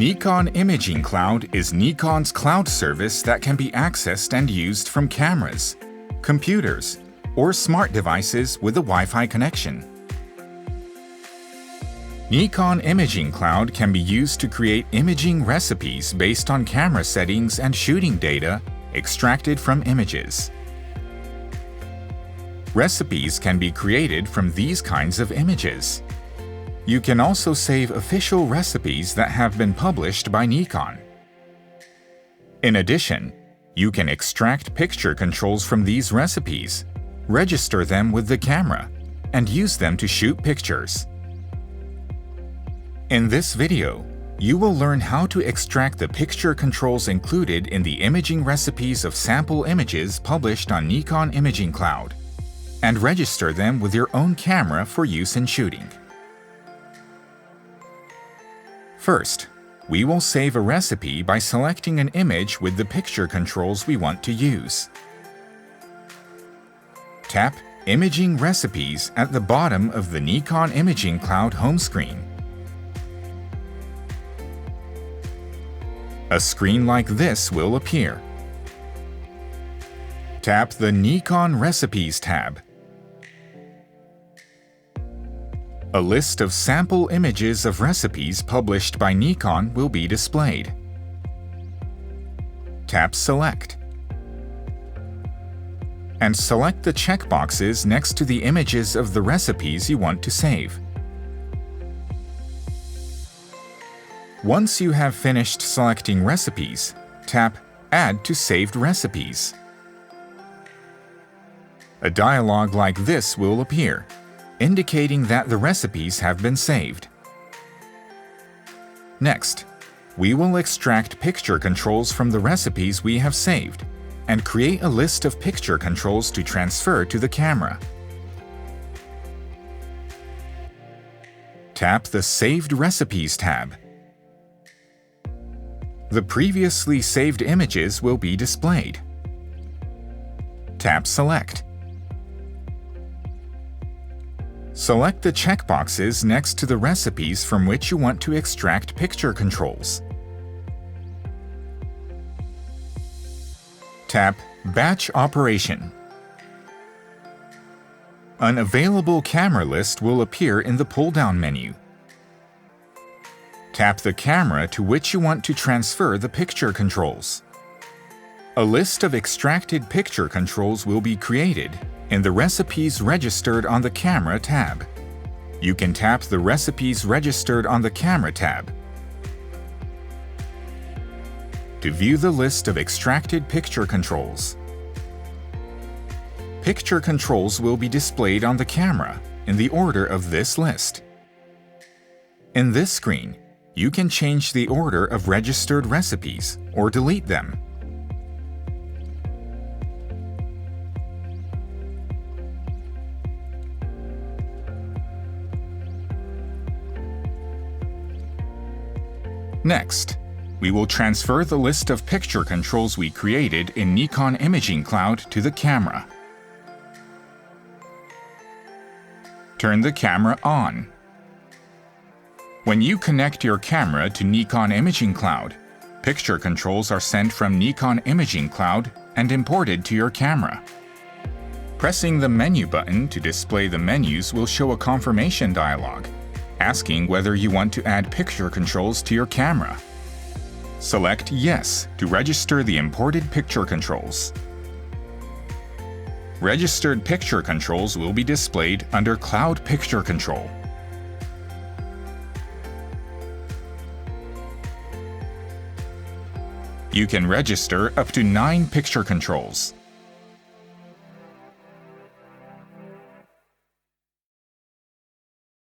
Nikon Imaging Cloud is Nikon's cloud service that can be accessed and used from cameras, computers, or smart devices with a Wi-Fi connection. Nikon Imaging Cloud can be used to create imaging recipes based on camera settings and shooting data extracted from images. Recipes can be created from these kinds of images. You can also save official recipes that have been published by Nikon. In addition, you can extract picture controls from these recipes, register them with the camera, and use them to shoot pictures. In this video, you will learn how to extract the picture controls included in the imaging recipes of sample images published on Nikon Imaging Cloud, and register them with your own camera for use in shooting. First, we will save a recipe by selecting an image with the picture controls we want to use. Tap Imaging Recipes at the bottom of the Nikon Imaging Cloud home screen. A screen like this will appear. Tap the Nikon Recipes tab. A list of sample images of recipes published by Nikon will be displayed. Tap Select. And select the checkboxes next to the images of the recipes you want to save. Once you have finished selecting recipes, tap Add to Saved Recipes. A dialog like this will appear, indicating that the recipes have been saved. Next, we will extract picture controls from the recipes we have saved and create a list of picture controls to transfer to the camera. Tap the Saved Recipes tab. The previously saved images will be displayed. Tap Select. Select the checkboxes next to the recipes from which you want to extract picture controls. Tap Batch Operation. An available camera list will appear in the pull-down menu. Tap the camera to which you want to transfer the picture controls. A list of extracted picture controls will be created in the Recipes Registered on the Camera tab. You can tap the Recipes Registered on the Camera tab to view the list of extracted picture controls. Picture controls will be displayed on the camera in the order of this list. In this screen, you can change the order of registered recipes or delete them. Next, we will transfer the list of picture controls we created in Nikon Imaging Cloud to the camera. Turn the camera on. When you connect your camera to Nikon Imaging Cloud, picture controls are sent from Nikon Imaging Cloud and imported to your camera. Pressing the menu button to display the menus will show a confirmation dialog, asking whether you want to add picture controls to your camera. Select Yes to register the imported picture controls. Registered picture controls will be displayed under Cloud Picture Control. You can register up to 9 picture controls.